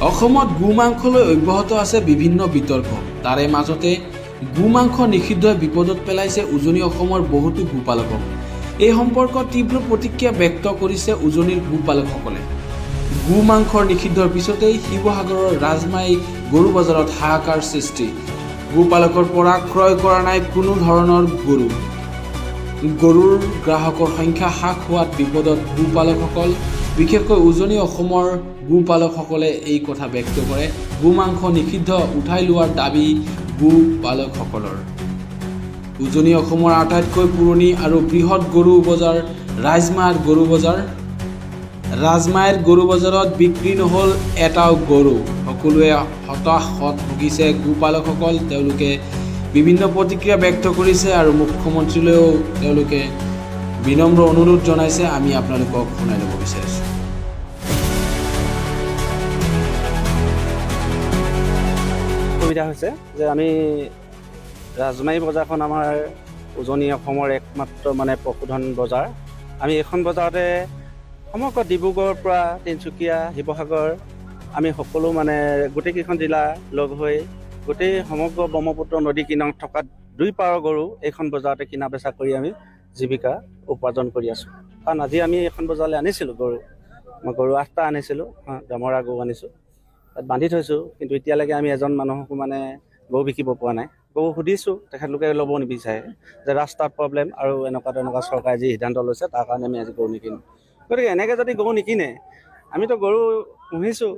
অসমত গোমাংসলৈ অব্যাহত আছে বিভিন্ন বিতৰ্ক। তাৰে মাজতে গোমাংস নিষিদ্ধ বিপদত পেলাইছে উজনি অসমৰ বহুতো গোপালকক। এই সম্পৰ্কত তীব্ৰ প্ৰতিক্ৰিয়া ব্যক্ত কৰিছে উজনিৰ গোপালকসকলে। গোমাংসৰ নিষিদ্ধৰ পিছতেই শিৱসাগৰৰ ৰাজমাই গৰু বজাৰত হাহাকাৰ সৃষ্টি। গোপালকৰ পৰা ক্ৰয় কৰা নাই কোনো ধৰণৰ গৰু। গৰুৰ গ্ৰাহকৰ সংখ্যা হ্ৰাস হোৱাত বিপদত গোপালকসকল। বিশেষকৈ উজনি অসমৰ গোপালকসকলে এই কথা ব্যক্ত কৰে। গোমাংস নিষিদ্ধ উঠাই লোৱাৰ দাবী গোপালকসকলৰ। উজনি অসমৰ আটাইতকৈ পুৰণি আৰু বৃহৎ গৰু বজাৰ ৰাজমাইৰ গৰু বজাৰ। ৰাজমাইৰ গৰু বজাৰত বিক্ৰী নহ'ল এটাও গৰু। সকলোৱে হতাশত ভুগিছে গোপালকসকল। তেওঁলোকে বিভিন্ন প্ৰতিক্ৰিয়া ব্যক্ত কৰিছে আৰু মুখ্যমন্ত্ৰীলৈও তেওঁলোকে বিনম্ৰ অনুৰোধ জনাইছে। আমি আপোনালোকক শুনাই ল'ব বিচাৰিছোঁ। সুবিধা হৈছে যে আমি ৰাজমাই বজাৰখন আমাৰ উজনি অসমৰ একমাত্ৰ পশুধন বজাৰ। আমি এইখন বজাৰতে সমগ্ৰ ডিব্ৰুগড়ৰ পৰা তিনিচুকীয়া শিৱসাগৰ আমি সকলো গোটেইকেইখন জিলা লগ হৈ গোটেই সমগ্ৰ ব্ৰহ্মপুত্ৰ নদী কিনাৰত থকা 2 পাৰৰ গৰু এইখন বজাৰতে কিনা বেচা কৰি আমি জীৱিকা উপাৰ্জন কৰি আছোঁ। কাৰণ আজি আমি এইখন বজাৰলৈ আনিছিলোঁ গৰু। মই গৰু 8টা আনিছিলোঁ, দমৰা গৰু আনিছোঁ, তাত বান্ধি থৈছোঁ। কিন্তু এতিয়ালৈকে আমি এজন মানুহকো গৰু বিকিব পৰা নাই। গৰু সুধিছোঁ, তেখেতলোকে ল'ব নিবিচাৰে যে ৰাস্তাত প্ৰব্লেম আৰু এনেকুৱা তেনেকুৱা চৰকাৰে যি সিদ্ধান্ত লৈছে তাৰ কাৰণে আমি আজি গৰু নিকিনো। গতিকে এনেকৈ যদি গৰু নিকিনে, আমিতো গৰু পুহিছোঁ,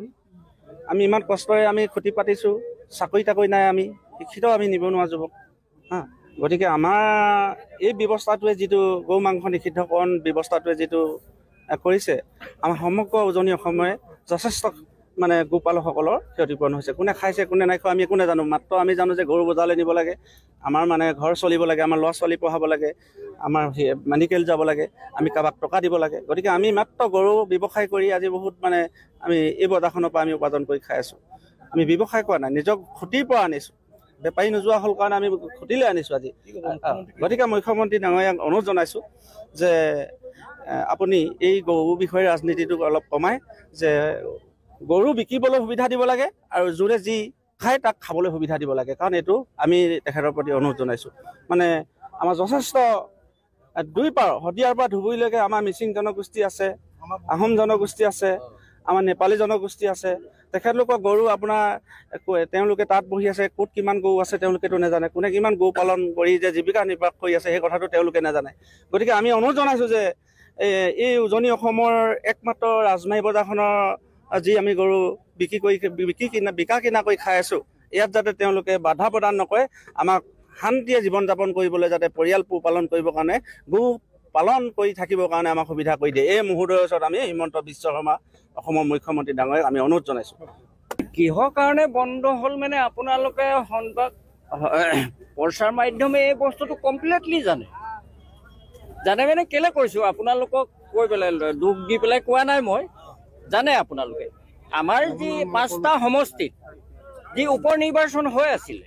আমি ইমান কষ্টৰে আমি খুটি পাতিছোঁ, চাকৰি তাকৰি নাই, আমি শিক্ষিত, আমি নিবনুৱা যুৱক গতিকে আমাৰ এই ব্যৱস্থাটোৱে যিটো গৰু মাংস নিষিদ্ধকৰণ ব্যৱস্থাটোৱে যিটো কৰিছে, আমাৰ সমগ্ৰ উজনি অসমে যথেষ্ট গোপালকসকলৰ ক্ষতিপূৰণ হৈছে। কোনে খাইছে কোনে নাই খোৱা আমি একো নাজানো। মাত্ৰ আমি জানো যে গৰু বজাৰলৈ নিব লাগে, আমাৰ ঘৰ চলিব লাগে, আমাৰ ল'ৰা ছোৱালী পঢ়াব লাগে, আমাৰ মেডিকেল যাব লাগে, আমি কাৰোবাক টকা দিব লাগে। গতিকে আমি মাত্ৰ গৰু ব্যৱসায় কৰি আজি বহুত আমি এই বজাৰখনৰ পৰা আমি উপাৰ্জন কৰি খাই আছোঁ। আমি ব্যৱসায় কৰা নাই, নিজক খুটিৰ পৰা আনিছোঁ। বেপাৰী নোযোৱা হ'ল কাৰণে আমি খুটিলৈ আনিছোঁ আজি। গতিকে মুখ্যমন্ত্ৰী ডাঙৰীয়াক অনুৰোধ জনাইছোঁ যে আপুনি এই গৰু বিষয়ে ৰাজনীতিটো অলপ কমাই যে গৰু বিকিবলৈ সুবিধা দিব লাগে আৰু যোনে যি খায় তাক খাবলৈ সুবিধা দিব লাগে। কাৰণ এইটো আমি তেখেতৰ প্ৰতি অনুৰোধ জনাইছোঁ। আমাৰ যথেষ্ট 2 পাৰ শদিয়াৰ পৰা ধুবুৰীলৈকে আমাৰ মিচিং জনগোষ্ঠী আছে, আহোম জনগোষ্ঠী আছে, আমাৰ নেপালী জনগোষ্ঠী আছে। তেখেতলোকৰ গৰু তেওঁলোকে তাত বহি আছে, ক'ত কিমান গৰু আছে তেওঁলোকেতো নাজানে। কোনে কিমান গৰু পালন কৰি যে জীৱিকা নিৰ্বাহ কৰি আছে সেই কথাটো তেওঁলোকে নাজানে। গতিকে আমি অনুৰোধ জনাইছোঁ যে এই উজনি অসমৰ একমাত্ৰ ৰাজমাই বজাৰখনৰ যি আমি গৰু বিকা কিনা কৰি খাই আছোঁ, ইয়াত যাতে তেওঁলোকে বাধা প্ৰদান নকৰে, আমাক শান্তিৰে জীৱন যাপন কৰিবলৈ যাতে পৰিয়াল পোহপালন কৰিবৰ কাৰণে গৰু পালন কৰি থাকিবৰ কাৰণে আমাক সুবিধা কৰি দিয়ে। এই মুহূৰ্তৰ ওচৰত আমি হিমন্ত বিশ্ব শৰ্মা অসমৰ মুখ্যমন্ত্ৰী ডাঙৰীয়াক আমি অনুৰোধ জনাইছোঁ। কিহৰ কাৰণে বন্ধ হ'ল আপোনালোকে সংবাদ প্ৰচাৰ মাধ্যমে এই বস্তুটো কমপ্লিটলি জানে কেলে কৈছোঁ আপোনালোকক কৈ পেলাই দুখ দি পেলাই কোৱা নাই মই। জানে আপোনালোকে আমাৰ যি 5টা সমষ্টিত যি উপ নিৰ্বাচন হৈ আছিলে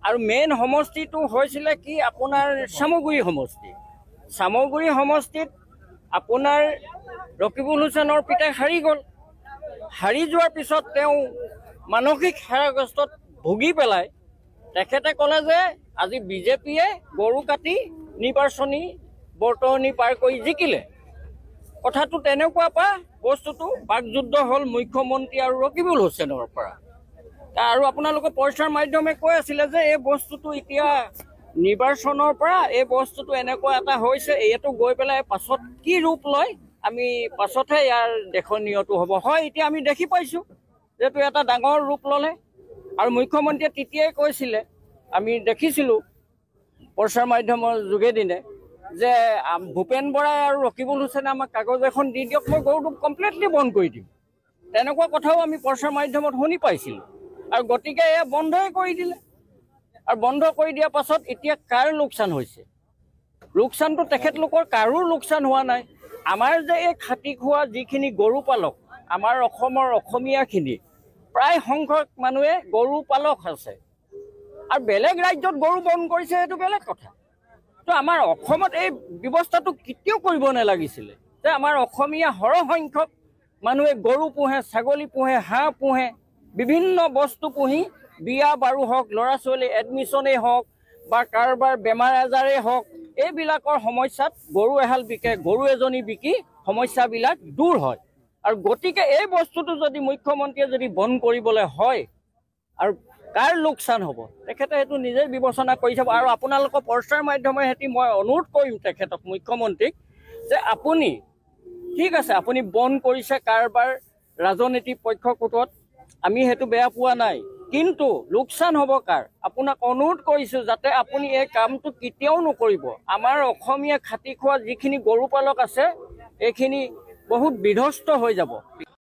আৰু মেইন সমষ্টিটো হৈছিলে কি আপোনাৰ চামগুৰি সমষ্টি। চামগুৰি সমষ্টিত আপোনাৰ ৰকিবুল হুছেইনৰ পিতাই হাৰি গ'ল। হাৰি যোৱাৰ পিছত তেওঁ মানসিক হেৰাগ্ৰস্তত ভুগি পেলাই তেখেতে ক'লে যে আজি বিজেপিয়ে গৰু কাটি নিৰ্বাচনী বৰ্তনী পাৰ কৰি জিকিলে। কথাটো তেনেকুৱা পৰা বস্তুটো বাকযুদ্ধ হ'ল মুখ্যমন্ত্ৰী আৰু ৰকিবুল হুছেইনৰ পৰা। আৰু আপোনালোকে প্ৰচাৰ মাধ্যমে কৈ আছিলে যে এই বস্তুটো এতিয়া নিৰ্বাচনৰ পৰা এই বস্তুটো এনেকুৱা এটা হৈছে, এইটো গৈ পেলাই পাছত কি ৰূপ লয় আমি পাছতহে ইয়াৰ দেখনীয়টো হ'ব। হয়, এতিয়া আমি দেখি পাইছোঁ যিহেতু এটা ডাঙৰ ৰূপ ল'লে। আৰু মুখ্যমন্ত্ৰীয়ে তেতিয়াই কৈছিলে, আমি দেখিছিলোঁ প্ৰচাৰ মাধ্যমৰ যোগেদিনে যে ভূপেন বৰাই আৰু ৰকিবুল হুছেইনে আমাক কাগজ এখন দি দিয়ক, মই গৰুটো কমপ্লিটলি বন্ধ কৰি দিম। তেনেকুৱা কথাও আমি প্ৰচাৰ মাধ্যমত শুনি পাইছিলোঁ। আৰু গতিকে এয়া বন্ধই কৰি দিলে। আৰু বন্ধ কৰি দিয়াৰ পাছত এতিয়া কাৰ লোকচান হৈছে? লোকচানটো তেখেতলোকৰ কাৰো লোকচান হোৱা নাই। আমাৰ যে এই খাটি খোৱা যিখিনি গৰু পালক, আমাৰ অসমৰ অসমীয়াখিনি প্ৰায় সংখ্যক মানুহে গৰু পালক আছে। আৰু বেলেগ ৰাজ্যত গৰু বন্ধ কৰিছে, সেইটো বেলেগ কথা। তো আমাৰ অসমত এই ব্যৱস্থাটো কেতিয়াও কৰিব নালাগিছিলে যে আমাৰ অসমীয়া সৰহ সংখ্যক মানুহে গৰু পোহে, ছাগলী পোহে, হাঁহ পোহে, বিভিন্ন বস্তু পুহি বিয়া বাৰু হওক, ল'ৰা ছোৱালী এডমিশ্যনেই হওক বা কাৰোবাৰ বেমাৰ আজাৰেই হওক, এইবিলাকৰ সমস্যাত গৰু এহাল বিকে, গৰু এজনী বিকি সমস্যাবিলাক দূৰ হয়। আৰু গতিকে এই বস্তুটো যদি মুখ্যমন্ত্ৰীয়ে যদি বন্ধ কৰিবলৈ হয় আৰু কাৰ লোকচান হ'ব তেখেতে সেইটো নিজে বিবেচনা কৰি চাব। আৰু আপোনালোকৰ প্ৰচাৰ মাধ্যমেৰে সেটি মই অনুৰোধ কৰিম তেখেতক, মুখ্যমন্ত্ৰীক, যে আপুনি ঠিক আছে আপুনি বন্ধ কৰিছে কাৰোবাৰ ৰাজনীতি পক্ষকোটত, আমি সেইটো বেয়া পোৱা নাই, কিন্তু লোকচান হ'ব কাৰ? আপোনাক অনুৰোধ কৰিছোঁ যাতে আপুনি এই কামটো কেতিয়াও নকৰিব। আমাৰ অসমীয়া খাটি খোৱা যিখিনি গৰু পালক আছে এইখিনি বহুত বিধ্বস্ত হৈ যাব।